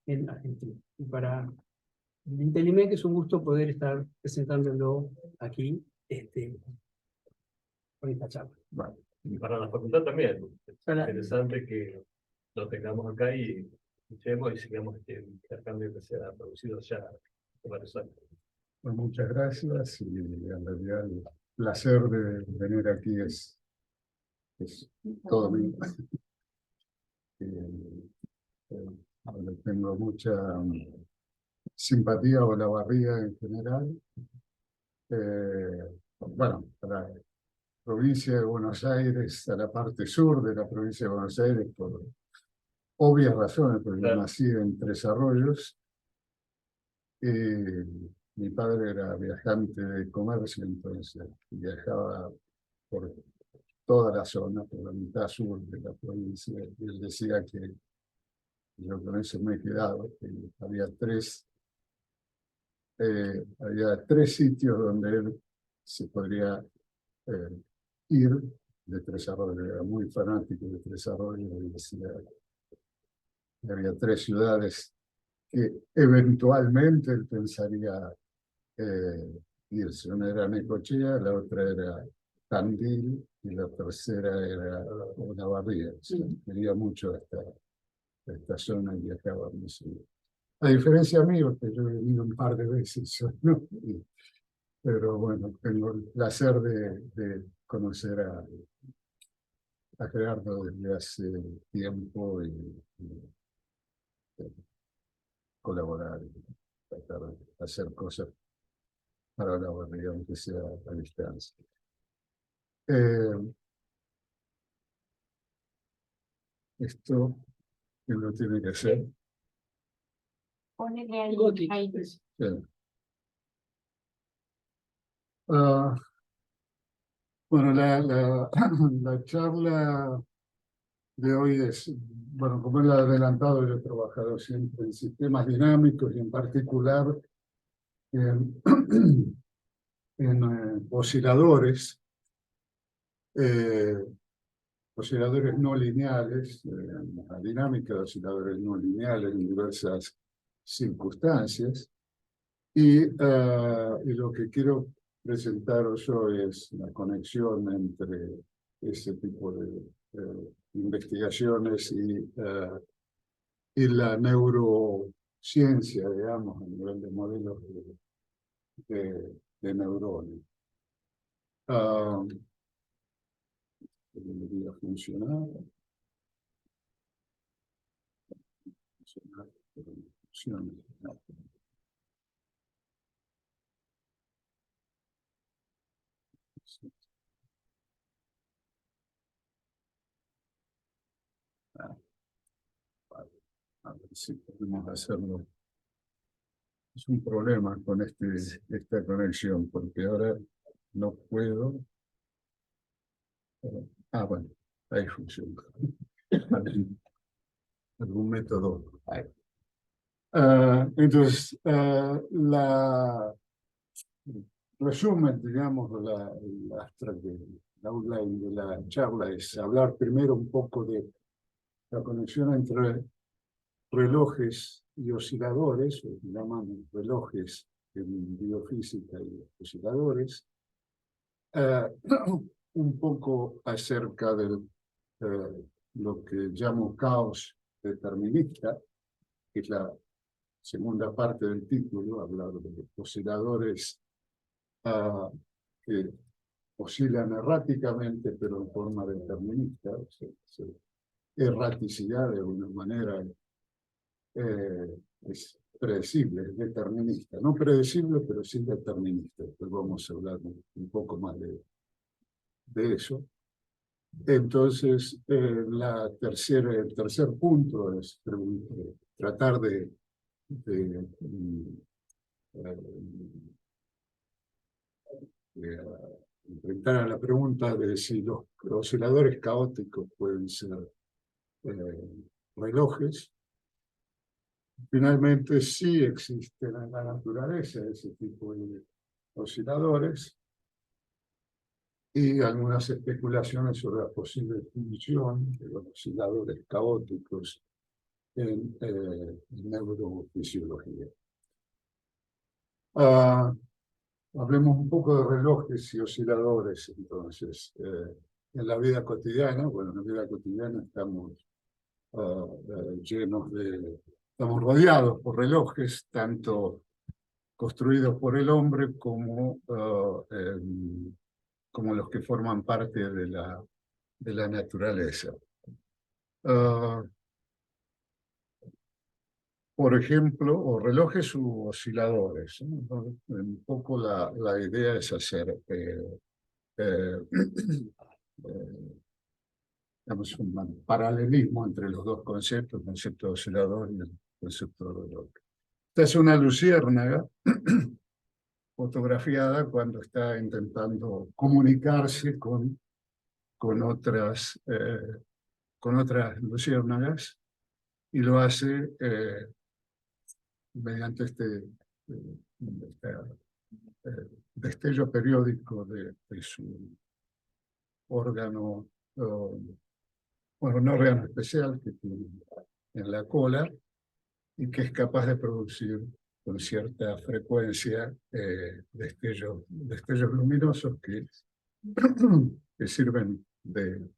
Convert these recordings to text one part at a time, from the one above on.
en Argentina. Y para el INTELIMEC es un gusto poder estar presentándolo aquí por esta charla. Vale. Y para la facultad también. Es Para- interesante que lo tengamos acá y escuchemos y sigamos este intercambio que se ha producido ya hace varios años. Pues muchas gracias y en realidad el placer de venir aquí es todo mío. Tengo mucha simpatía o la barriga en general. Bueno, a la provincia de Buenos Aires, a la parte sur de la provincia de Buenos Aires, por obvias razones, porque yo nací en Tres Arroyos. Mi padre era viajante de comercio, entonces viajaba por toda la zona, por la mitad sur de la provincia. Y él decía que yo con eso me he quedado, que había tres sitios donde él se podría ir de Tres Arroyos. Era muy fanático de Tres Arroyos y decía que había tres ciudades que eventualmente él pensaría irse. Una era Necochea, la otra era Tandil y la tercera era Olavarría. O sea, quería mucho esta zona y viajaba muy seguido. A diferencia mío, que yo he venido un par de veces, ¿no? Pero bueno, tengo el placer de conocer a Gerardo desde hace tiempo y colaborar y tratar de hacer cosas para la barriga, aunque sea a distancia. Esto, ¿quién lo tiene que hacer? Ponele ahí. Ahí. Sí. Bueno, la charla de hoy es, bueno, como él ha adelantado, yo he trabajado siempre en sistemas dinámicos y en particular en, en osciladores no lineales, la dinámica de osciladores no lineales en diversas circunstancias. Y lo que quiero presentaros hoy es la conexión entre ese tipo de investigaciones y la neurociencia, digamos, a nivel de modelos de neuronas. Debería funcionar. Pero no funciona. A ver si podemos hacerlo. Es un problema con esta conexión, porque ahora no puedo. Bueno, ahí funciona. Algún método. Entonces, resumen, digamos, la outline de la charla es hablar primero un poco de la conexión entre relojes y osciladores, o llaman relojes en biofísica y osciladores, un poco acerca de lo que llamo caos determinista, que es la segunda parte del título, hablar de osciladores que oscilan erráticamente, pero en forma determinista, o sea, erraticidad de alguna manera es predecible, es determinista. No predecible, pero sí determinista. Pues vamos a hablar un poco más de eso. Entonces, el tercer punto es tratar de enfrentar a la pregunta de si los osciladores caóticos pueden ser relojes. Finalmente, sí existen en la naturaleza ese tipo de osciladores y algunas especulaciones sobre la posible función de los osciladores caóticos en neurofisiología. Hablemos un poco de relojes y osciladores, entonces. En la vida cotidiana, bueno, en la vida cotidiana estamos estamos rodeados por relojes, tanto construidos por el hombre como los que forman parte de la naturaleza. Por ejemplo, o relojes u osciladores, ¿no? Un poco la idea es hacer digamos, un paralelismo entre los dos conceptos, el concepto de oscilador y el concepto de reloj. Esta es una luciérnaga fotografiada cuando está intentando comunicarse con otras luciérnagas, y lo hace mediante este destello periódico de su órgano, bueno, un órgano especial que tiene en la cola y que es capaz de producir con cierta frecuencia destellos luminosos que sirven de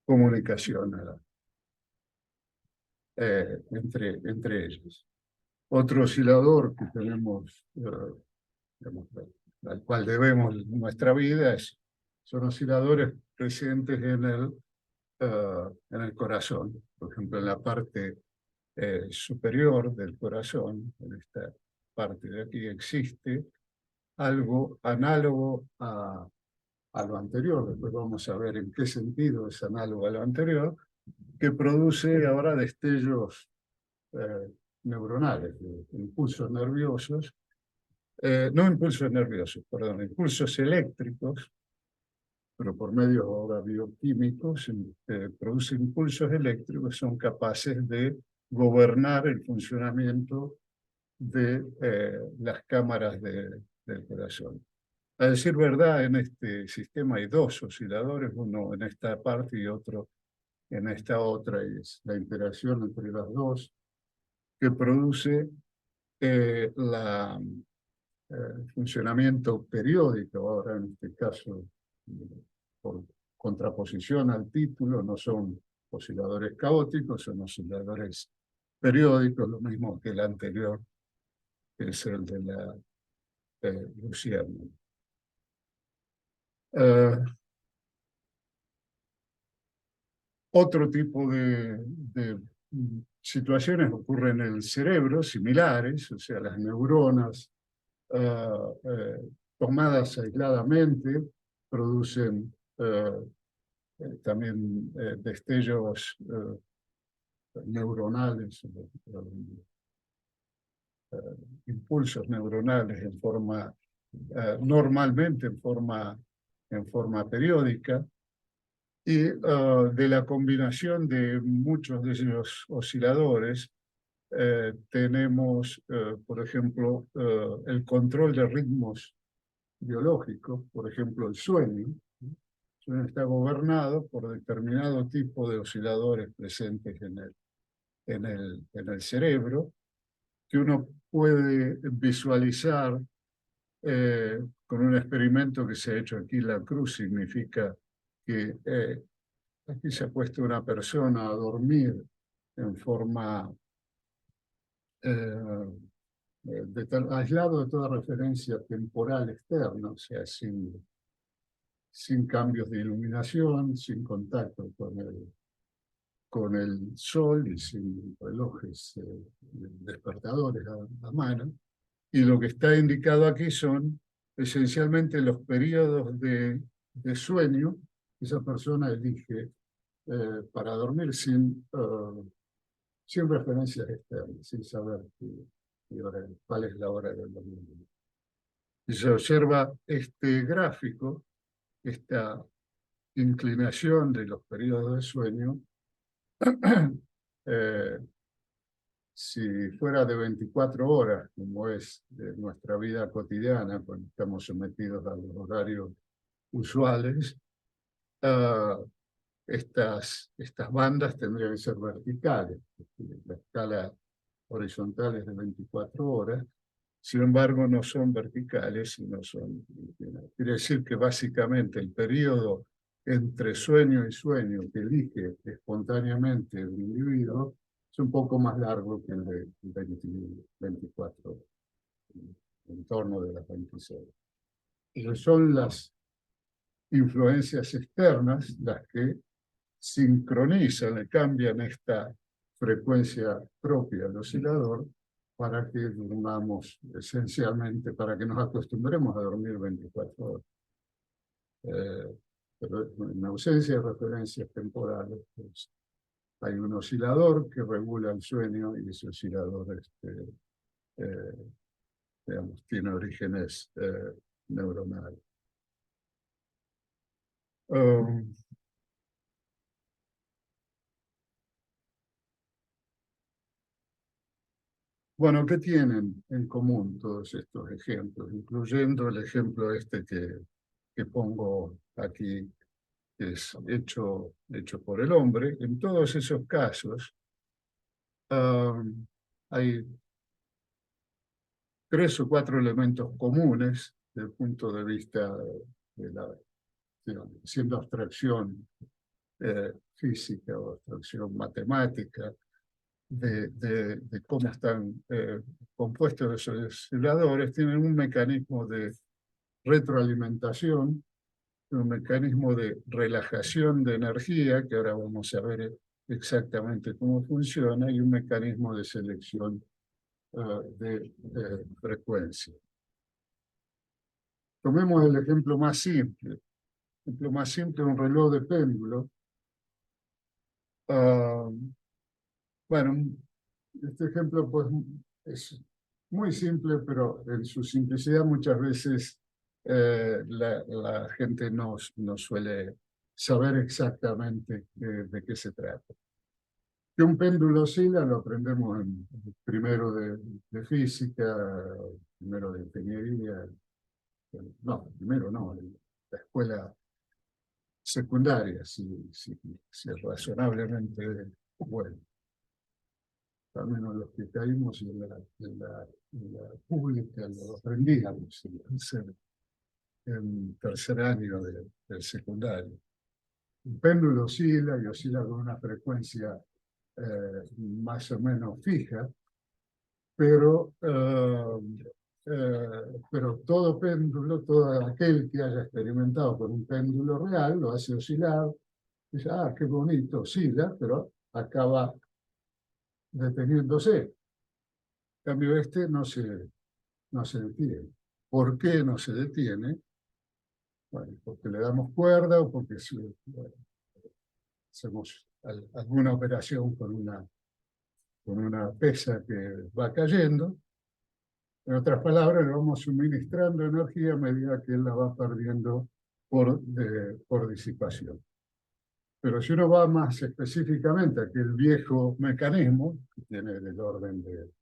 comunicación entre ellos. Otro oscilador que tenemos, digamos, al cual debemos nuestra vida, son osciladores presentes en el corazón. Por ejemplo, en la parte superior del corazón, en esta parte de aquí, existe algo análogo a lo anterior. Después vamos a ver en qué sentido es análogo a lo anterior, que produce ahora destellos neuronales, impulsos nerviosos, no impulsos nerviosos, perdón, impulsos eléctricos, pero por medio ahora bioquímicos, producen impulsos eléctricos, son capaces de gobernar el funcionamiento de las cámaras del corazón. A decir verdad, en este sistema hay dos osciladores, uno en esta parte y otro en esta otra, y es la interacción entre las dos que produce el funcionamiento periódico. Ahora, en este caso, por contraposición al título, no son osciladores caóticos, son osciladores periódicos, lo mismo que el anterior, que es el de la luciérnaga. Otro tipo de situaciones ocurren en el cerebro, similares, o sea, las neuronas tomadas aisladamente producen también destellos neuronales, impulsos neuronales en forma, normalmente en forma periódica, y de la combinación de muchos de esos osciladores tenemos, por ejemplo, el control de ritmos biológicos, por ejemplo, el sueño. El sueño está gobernado por determinado tipo de osciladores presentes en el cerebro, que uno puede visualizar con un experimento que se ha hecho aquí en la Cruz. Significa que aquí se ha puesto una persona a dormir en forma aislado de toda referencia temporal externa, o sea, sin cambios de iluminación, sin contacto con el sol y sin relojes despertadores a mano. Y lo que está indicado aquí son esencialmente los periodos de sueño que esa persona elige para dormir sin referencias externas, sin saber cuál es la hora del dormir. Y se observa este gráfico, esta inclinación de los periodos de sueño. Si fuera de 24 horas, como es de nuestra vida cotidiana, cuando estamos sometidos a los horarios usuales, estas bandas tendrían que ser verticales. La escala horizontal es de 24 horas, sin embargo no son verticales, sino son... Quiere decir que básicamente el periodo entre sueño y sueño que elige espontáneamente el individuo es un poco más largo que el de 24 horas, en torno de las 26. Y son las influencias externas las que sincronizan, le cambian esta frecuencia propia del oscilador para que durmamos esencialmente, para que nos acostumbremos a dormir 24 horas. Pero en ausencia de referencias temporales, pues, hay un oscilador que regula el sueño y ese oscilador digamos, tiene orígenes neuronales. Bueno, ¿qué tienen en común todos estos ejemplos? Incluyendo el ejemplo este que pongo aquí, que es hecho por el hombre. En todos esos casos hay 3 o 4 elementos comunes desde el punto de vista de la, siendo abstracción física o abstracción matemática, de cómo están compuestos esos osciladores. Tienen un mecanismo de retroalimentación, un mecanismo de relajación de energía, que ahora vamos a ver exactamente cómo funciona, y un mecanismo de selección de frecuencia. Tomemos el ejemplo más simple. El ejemplo más simple es un reloj de péndulo. Bueno, este ejemplo pues, es muy simple, pero en su simplicidad muchas veces la gente no suele saber exactamente de qué se trata. Que un péndulo oscila lo aprendemos en primero de física, primero de ingeniería, no, primero no, en la escuela secundaria, si razonablemente bueno. Al menos los que caímos en la pública lo aprendíamos en tercer año del secundario. Un péndulo oscila y oscila con una frecuencia más o menos fija, pero todo péndulo, todo aquel que haya experimentado con un péndulo real, lo hace oscilar, dice, ah, qué bonito, oscila, pero acaba deteniéndose. En cambio, este no se detiene. ¿Por qué no se detiene? Bueno, porque le damos cuerda o porque bueno, hacemos alguna operación con una pesa que va cayendo. En otras palabras, le vamos suministrando energía a medida que él la va perdiendo por disipación. Pero si uno va más específicamente a aquel viejo mecanismo, que tiene del orden de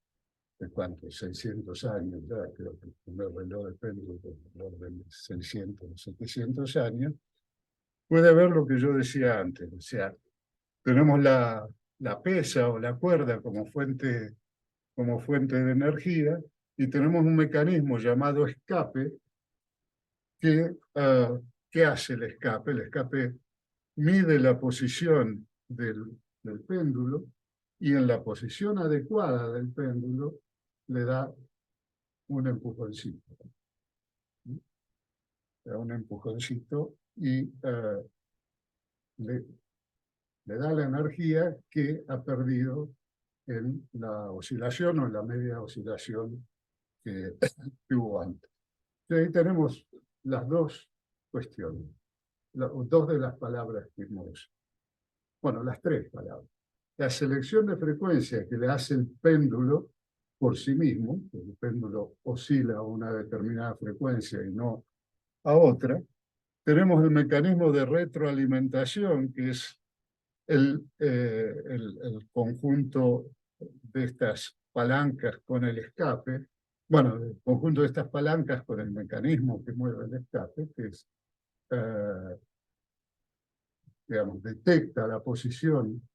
cuánto, 600 años, ya creo que el primer reloj de péndulo del orden de 600 o 700 años, puede ver lo que yo decía antes. O sea, tenemos la pesa o la cuerda como fuente de energía, y tenemos un mecanismo llamado escape que, ¿qué hace el escape? El escape mide la posición del péndulo y en la posición adecuada del péndulo le da un empujoncito. Le da un empujoncito y le da la energía que ha perdido en la oscilación o en la media oscilación que hubo antes. Y ahí tenemos las dos cuestiones, dos de las palabras que hemos, bueno, las tres palabras. La selección de frecuencia que le hace el péndulo por sí mismo, el péndulo oscila a una determinada frecuencia y no a otra. Tenemos el mecanismo de retroalimentación, que es el conjunto de estas palancas con el escape, bueno, el conjunto de estas palancas con el mecanismo que mueve el escape, que es digamos, detecta la posición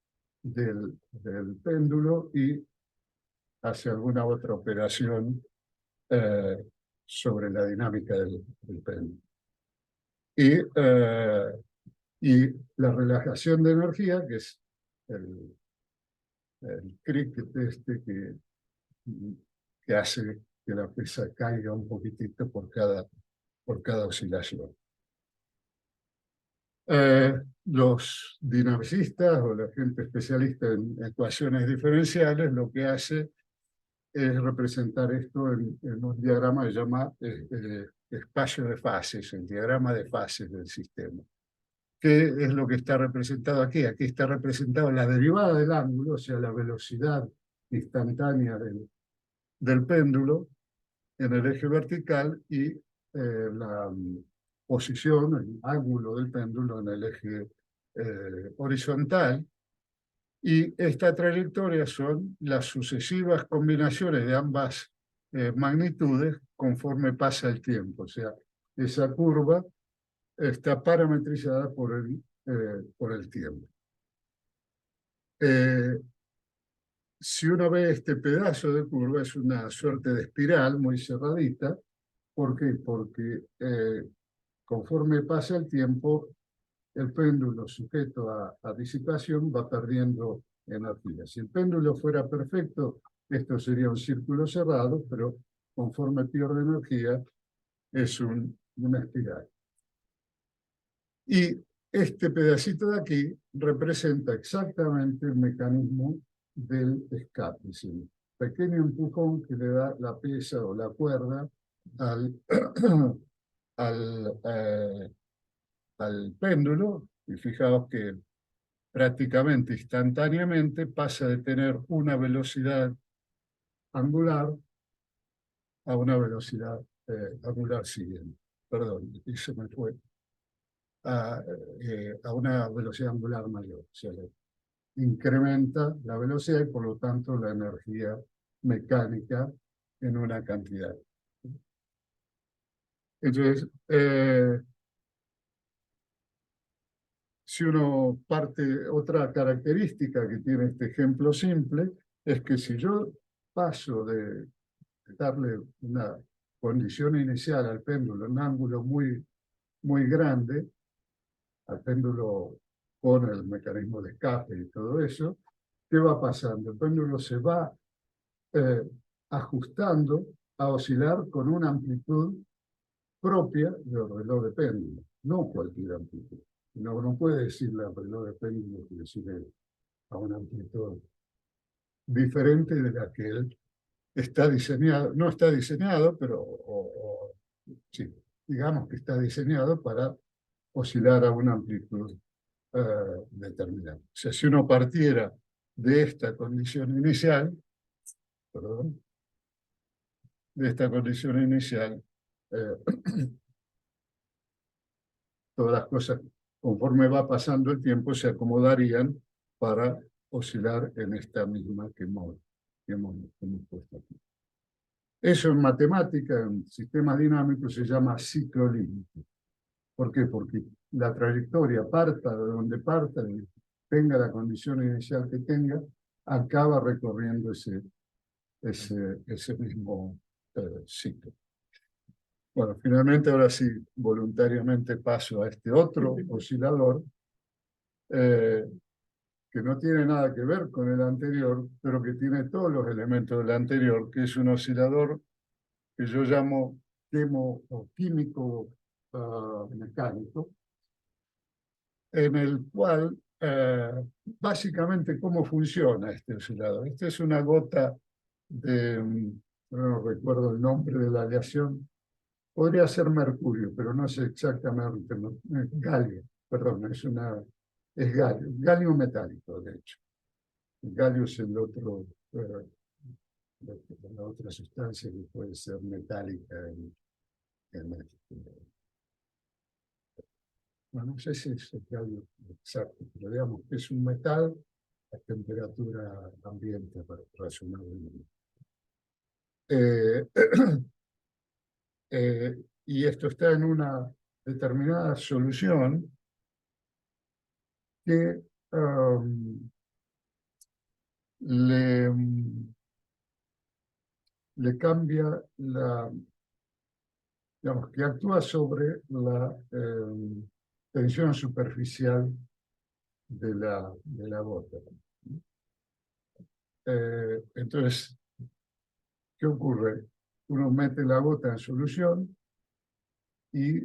del péndulo y hace alguna otra operación sobre la dinámica del péndulo. Y la relajación de energía, que es el cricket que hace que la pesa caiga un poquitito por cada oscilación. Los dinamicistas o la gente especialista en ecuaciones diferenciales lo que hace es representar esto en un diagrama que se llama espacio de fases, el diagrama de fases del sistema. ¿Qué es lo que está representado aquí? Aquí está representado la derivada del ángulo, o sea, la velocidad instantánea del péndulo en el eje vertical y la posición, el ángulo del péndulo en el eje horizontal. Y esta trayectoria son las sucesivas combinaciones de ambas magnitudes conforme pasa el tiempo. O sea, esa curva está parametrizada por el tiempo. Si uno ve este pedazo de curva, es una suerte de espiral muy cerradita. ¿Por qué? Porque conforme pasa el tiempo, el péndulo sujeto a disipación va perdiendo energía. Si el péndulo fuera perfecto, esto sería un círculo cerrado, pero conforme pierde energía, es una espiral. Y este pedacito de aquí representa exactamente el mecanismo del escape, es el pequeño empujón que le da la pieza o la cuerda al péndulo, y fijaos que prácticamente instantáneamente pasa de tener una velocidad angular a una velocidad angular siguiente. Perdón, y se me fue. A una velocidad angular mayor. O sea, incrementa la velocidad y por lo tanto la energía mecánica en una cantidad. Entonces, si uno parte, otra característica que tiene este ejemplo simple es que si yo paso de darle una condición inicial al péndulo, un ángulo muy grande, al péndulo con el mecanismo de escape y todo eso, ¿qué va pasando? El péndulo se va ajustando a oscilar con una amplitud propia del reloj de péndulo, no cualquier amplitud. No puede decirle al reloj de péndulo que oscile a una amplitud diferente de la que él está diseñado, no está diseñado, pero sí, digamos que está diseñado para oscilar a una amplitud determinada. O sea, si uno partiera de esta condición inicial, perdón, de esta condición inicial, todas las cosas, conforme va pasando el tiempo, se acomodarían para oscilar en esta misma que hemos puesto aquí. Eso en matemática, en sistemas dinámicos, se llama ciclo límite. ¿Por qué? Porque la trayectoria parta de donde parta, tenga la condición inicial que tenga, acaba recorriendo ese mismo ciclo. Bueno, finalmente ahora sí, voluntariamente paso a este otro oscilador, que no tiene nada que ver con el anterior, pero que tiene todos los elementos del anterior, que es un oscilador que yo llamo químico mecánico, en el cual básicamente cómo funciona este oscilador. Esta es una gota no recuerdo el nombre de la aleación, podría ser mercurio, pero no sé exactamente, galio, perdón, es galio metálico, de hecho. El galio es el otro, la otra sustancia que puede ser metálica bueno, no sé si es el galio exacto, pero digamos que es un metal a temperatura ambiente razonablemente. Y esto está en una determinada solución que le, le cambia digamos, que actúa sobre la tensión superficial de la gota. Entonces, ¿qué ocurre? Uno mete la gota en solución y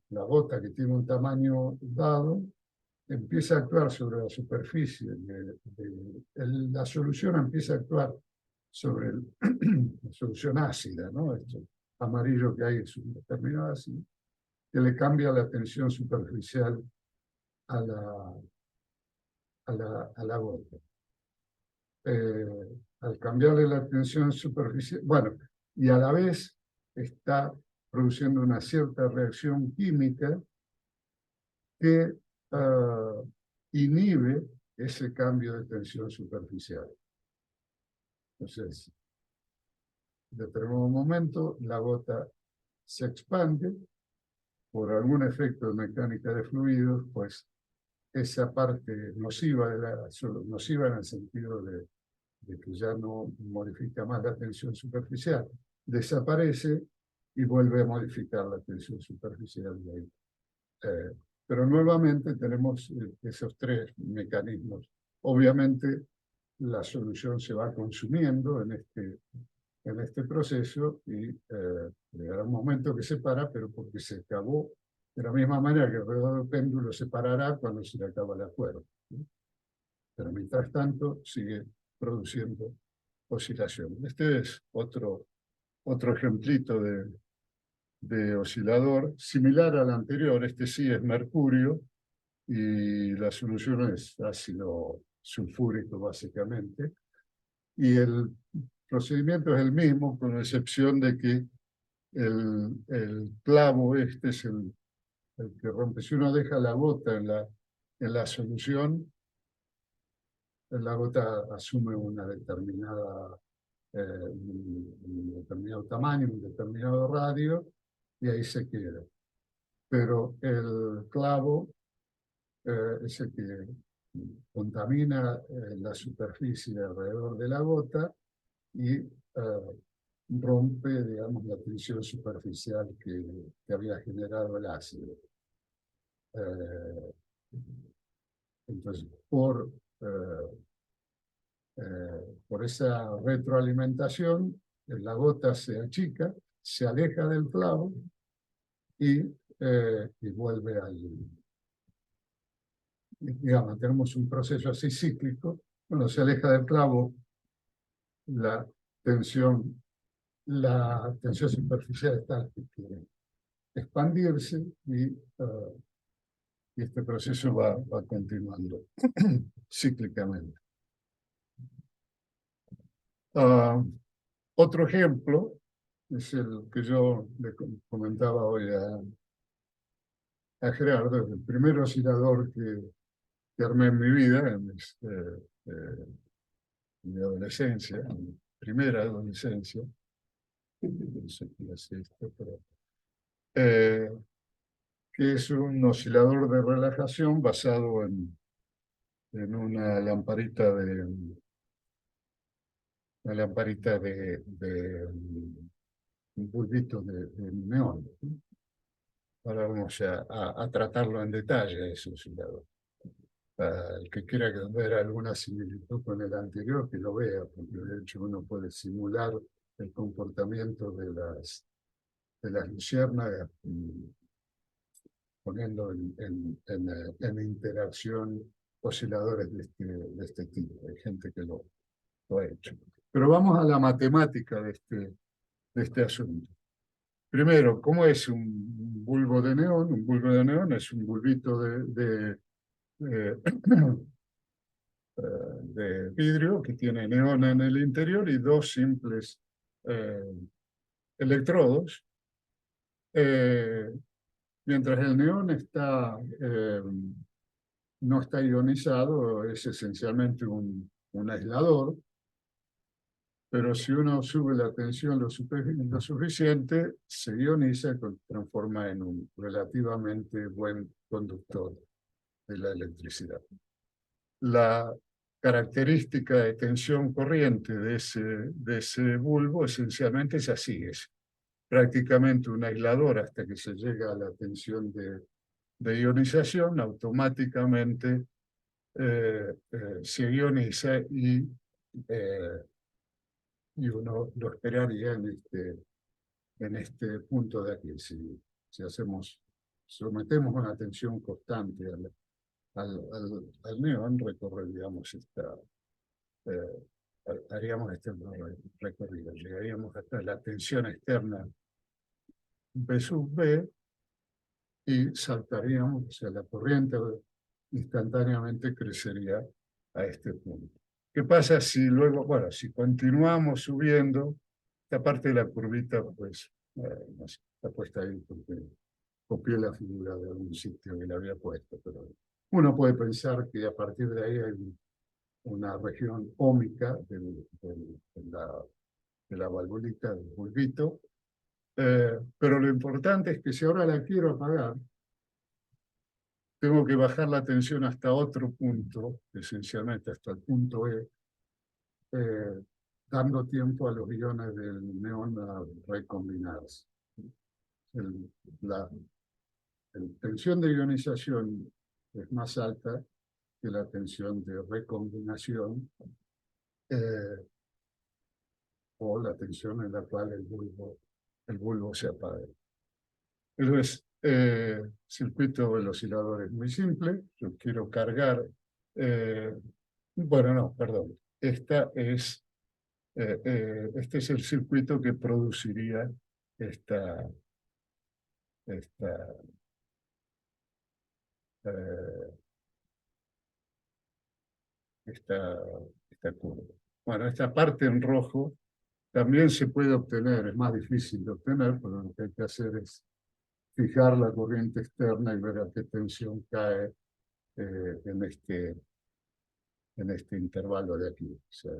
la gota, que tiene un tamaño dado, empieza a actuar sobre la superficie. La solución empieza a actuar sobre la solución ácida, ¿no? Esto amarillo que hay es un determinado ácido, que le cambia la tensión superficial a la gota. Al cambiarle la tensión superficial, bueno, y a la vez está produciendo una cierta reacción química que inhibe ese cambio de tensión superficial. Entonces, en determinado momento, la gota se expande por algún efecto de mecánica de fluidos, pues esa parte nociva, nociva en el sentido de que ya no modifica más la tensión superficial, desaparece y vuelve a modificar la tensión superficial de ahí. Pero nuevamente tenemos esos tres mecanismos. Obviamente la solución se va consumiendo en este proceso y llegará un momento que se para, pero porque se acabó, de la misma manera que el reloj del péndulo se parará cuando se le acaba la cuerda, ¿sí? Pero mientras tanto sigue produciendo oscilación. Este es otro ejemplito de oscilador, similar al anterior. Este sí es mercurio y la solución es ácido sulfúrico, básicamente. Y el procedimiento es el mismo, con la excepción de que el clavo este es el que rompe. Si uno deja la gota en la solución, la gota asume un determinado tamaño, un determinado radio, y ahí se queda. Pero el clavo es el que contamina la superficie alrededor de la gota y rompe, digamos, la tensión superficial que había generado el ácido. Entonces, por esa retroalimentación, la gota se achica, se aleja del clavo y vuelve digamos, tenemos un proceso así cíclico. Cuando se aleja del clavo, la tensión superficial es tal que quiere expandirse y este proceso va continuando cíclicamente. Otro ejemplo es el que yo le comentaba hoy a Gerardo, el primer oscilador que armé en mi vida, en mi adolescencia, en mi primera adolescencia. No sé qué es esto, pero, que es un oscilador de relajación basado en una lamparita de un bulbito de neón. Ahora vamos a tratarlo en detalle, ese oscilador. El que quiera ver alguna similitud con el anterior, que lo vea, porque de hecho uno puede simular el comportamiento de las luciérnagas poniendo en interacción osciladores de este tipo. Hay gente que lo ha hecho. Pero vamos a la matemática de este asunto. Primero, ¿cómo es un bulbo de neón? Un bulbo de neón es un bulbito de vidrio que tiene neón en el interior y dos simples electrodos. Mientras el neón no está ionizado, es esencialmente un aislador, pero si uno sube la tensión lo suficiente, se ioniza y se transforma en un relativamente buen conductor de la electricidad. La característica de tensión corriente de ese bulbo esencialmente es así, es prácticamente un aislador hasta que se llega a la tensión de ionización, automáticamente se ioniza y uno lo esperaría en este punto de aquí. Si sometemos una tensión constante al neón, recorreríamos haríamos este recorrido. Llegaríamos hasta la tensión externa B sub B y saltaríamos, o sea, la corriente instantáneamente crecería a este punto. ¿Qué pasa si luego, bueno, si continuamos subiendo, esta parte de la curvita, pues, no sé, está puesta ahí porque copié la figura de algún sitio que la había puesto, pero uno puede pensar que a partir de ahí hay una región ómica de la valvulita, del bulbito, pero lo importante es que si ahora la quiero apagar, tengo que bajar la tensión hasta otro punto, esencialmente hasta el punto E, dando tiempo a los iones del neón a recombinarse. La tensión de ionización es más alta que la tensión de recombinación o la tensión en la cual el bulbo se apaga. Entonces, circuito del oscilador es muy simple. Yo quiero cargar, bueno, no, perdón. Este es el circuito que produciría esta curva. Bueno, esta parte en rojo también se puede obtener, es más difícil de obtener, pero lo que hay que hacer es fijar la corriente externa y ver a qué tensión cae en este intervalo de aquí. O sea,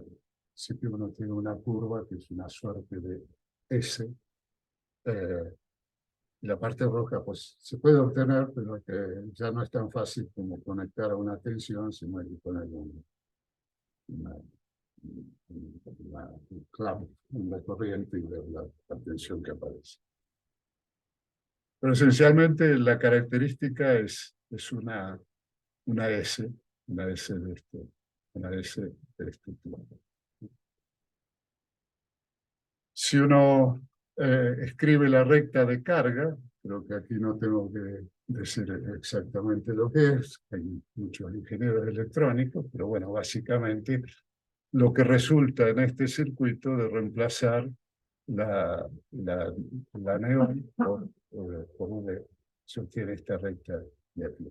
si uno tiene una curva que es una suerte de S, y la parte roja pues se puede obtener, pero que ya no es tan fácil como conectar a una tensión, sino hay que poner un clavo en la corriente y ver la tensión que aparece. Pero esencialmente la característica es una S, una S de este tipo. Si uno escribe la recta de carga, creo que aquí no tengo que decir exactamente lo que es, hay muchos ingenieros electrónicos, pero bueno, básicamente lo que resulta en este circuito de reemplazar la neón por una se obtiene esta recta de aquí.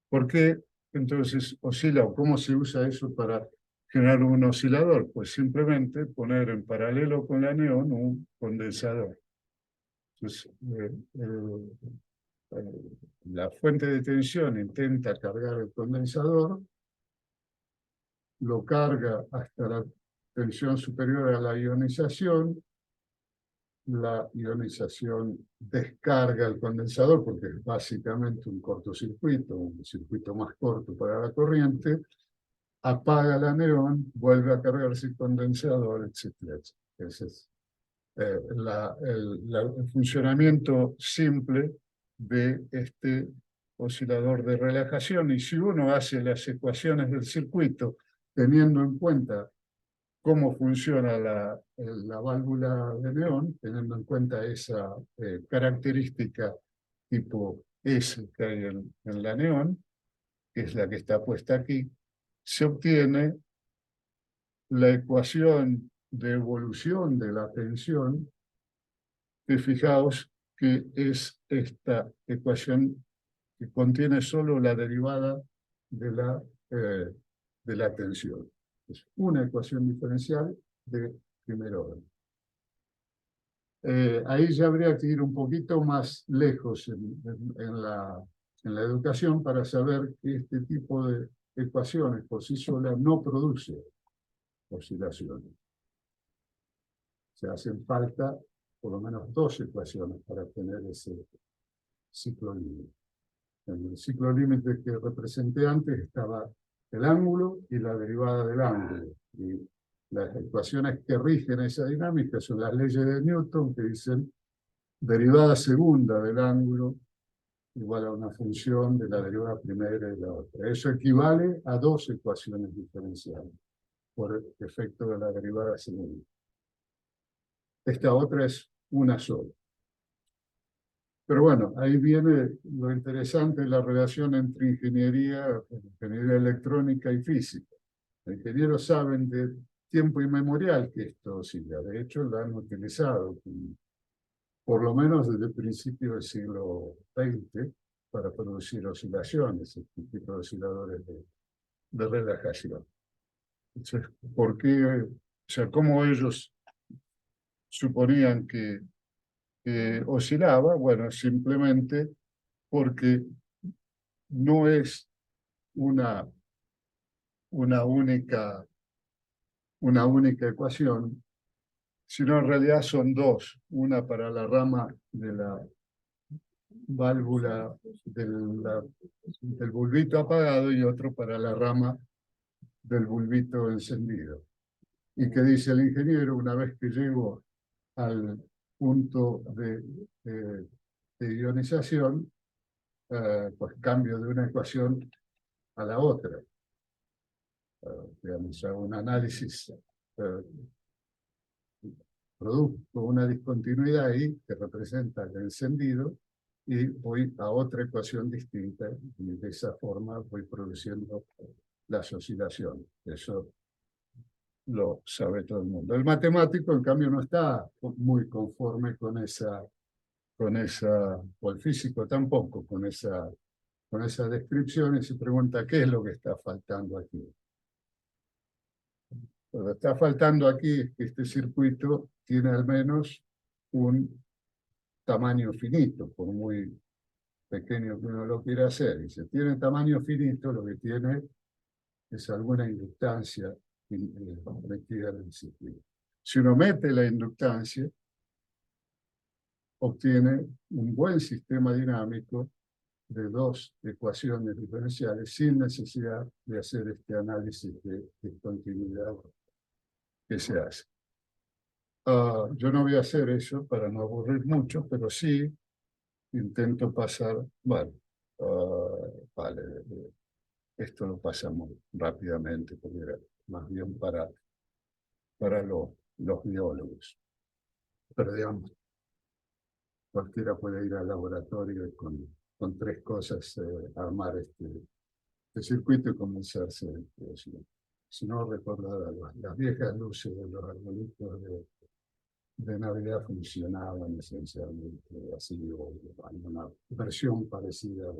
¿Por qué entonces oscila o cómo se usa eso para generar un oscilador? Pues simplemente poner en paralelo con la neón un condensador. Entonces, la fuente de tensión intenta cargar el condensador, lo carga hasta la tensión superior a la ionización descarga el condensador porque es básicamente un cortocircuito, un circuito más corto para la corriente, apaga la neón, vuelve a cargarse el condensador, etcétera. Ese es el funcionamiento simple de este oscilador de relajación. Y si uno hace las ecuaciones del circuito teniendo en cuenta cómo funciona la válvula de neón, teniendo en cuenta esa característica tipo S que hay en la neón, que es la que está puesta aquí, se obtiene la ecuación de evolución de la tensión, que fijaos que es esta ecuación que contiene solo la derivada de la tensión. Es una ecuación diferencial de primer orden. Ahí ya habría que ir un poquito más lejos en la educación para saber que este tipo de ecuaciones por sí solas no produce oscilaciones. Se hacen falta por lo menos dos ecuaciones para obtener ese ciclo libre. En el ciclo límite que representé antes estaba el ángulo y la derivada del ángulo. Y las ecuaciones que rigen esa dinámica son las leyes de Newton, que dicen derivada segunda del ángulo igual a una función de la derivada primera y la otra. Eso equivale a dos ecuaciones diferenciales por efecto de la derivada segunda. Esta otra es una sola. Pero bueno, ahí viene lo interesante de la relación entre ingeniería electrónica y física. Los ingenieros saben de tiempo inmemorial que esto oscila. De hecho, lo han utilizado por lo menos desde el principio del siglo XX para producir oscilaciones, este tipo de osciladores de relajación. Entonces, ¿por qué? O sea, ¿cómo ellos suponían que oscilaba? Bueno, simplemente porque no es una única ecuación, sino en realidad son dos, una para la rama de la válvula del bulbito apagado y otro para la rama del bulbito encendido. Y que dice el ingeniero, una vez que llego al punto de ionización, pues cambio de una ecuación a la otra. Digamos, hago un análisis, produzco una discontinuidad ahí que representa el encendido y voy a otra ecuación distinta y de esa forma voy produciendo las oscilaciones. Eso lo sabe todo el mundo. El matemático, en cambio, no está muy conforme con esa, o el físico tampoco, con esa descripción y se pregunta qué es lo que está faltando aquí. Lo que está faltando aquí es que este circuito tiene al menos un tamaño finito, por muy pequeño que uno lo quiera hacer. Y si tiene tamaño finito, lo que tiene es alguna inductancia metida en el circuito. Si uno mete la inductancia, obtiene un buen sistema dinámico de dos ecuaciones diferenciales sin necesidad de hacer este análisis de discontinuidad que se hace. Yo no voy a hacer eso para no aburrir mucho, pero sí intento pasar, bueno, vale, esto lo pasamos rápidamente porque era más bien para los biólogos. Pero digamos, cualquiera puede ir al laboratorio y con tres cosas armar este circuito y comenzarse. Si no, recordar las viejas luces de los arbolitos de Navidad funcionaban esencialmente así, o una versión parecida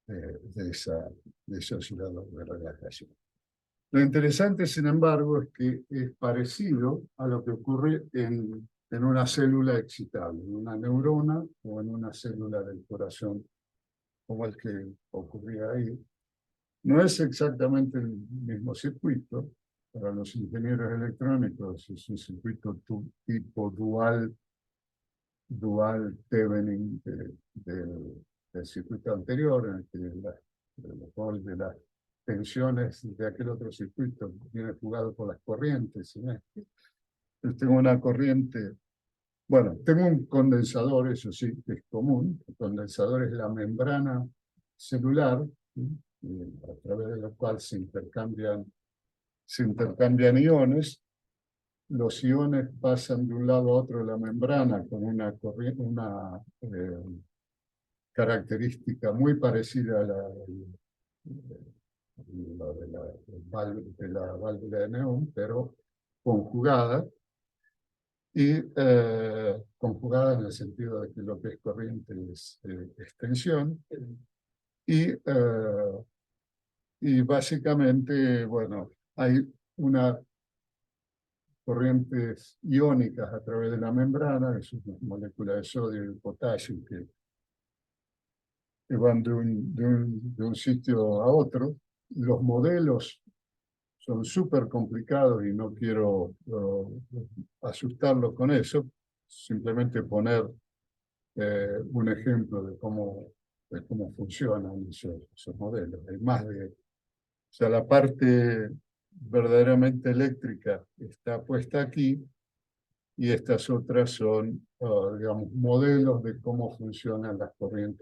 de ese oscilador de relajación. Lo interesante, sin embargo, es que es parecido a lo que ocurre en una célula excitable, en una neurona o en una célula del corazón, como el que ocurría ahí. No es exactamente el mismo circuito. Para los ingenieros electrónicos es un circuito tipo dual Thevenin del circuito anterior, en el que el rol de las tensiones de aquel otro circuito viene jugado por las corrientes. ¿No? Yo tengo una corriente, bueno, tengo un condensador, eso sí, que es común. El condensador es la membrana celular, a través de la cual se intercambian iones. Los iones pasan de un lado a otro de la membrana con una característica muy parecida a la de la válvula de Neum, pero conjugada, y conjugada en el sentido de que lo que es corriente es extensión, y básicamente, bueno, hay una corrientes iónicas a través de la membrana, que son las moléculas de sodio y potasio que van de un sitio a otro. Los modelos son súper complicados y no quiero asustarlos con eso, simplemente poner un ejemplo de cómo de cómo funcionan esos modelos. Hay más de, o sea, la parte verdaderamente eléctrica está puesta aquí y estas otras son, digamos, modelos de cómo funcionan las corrientes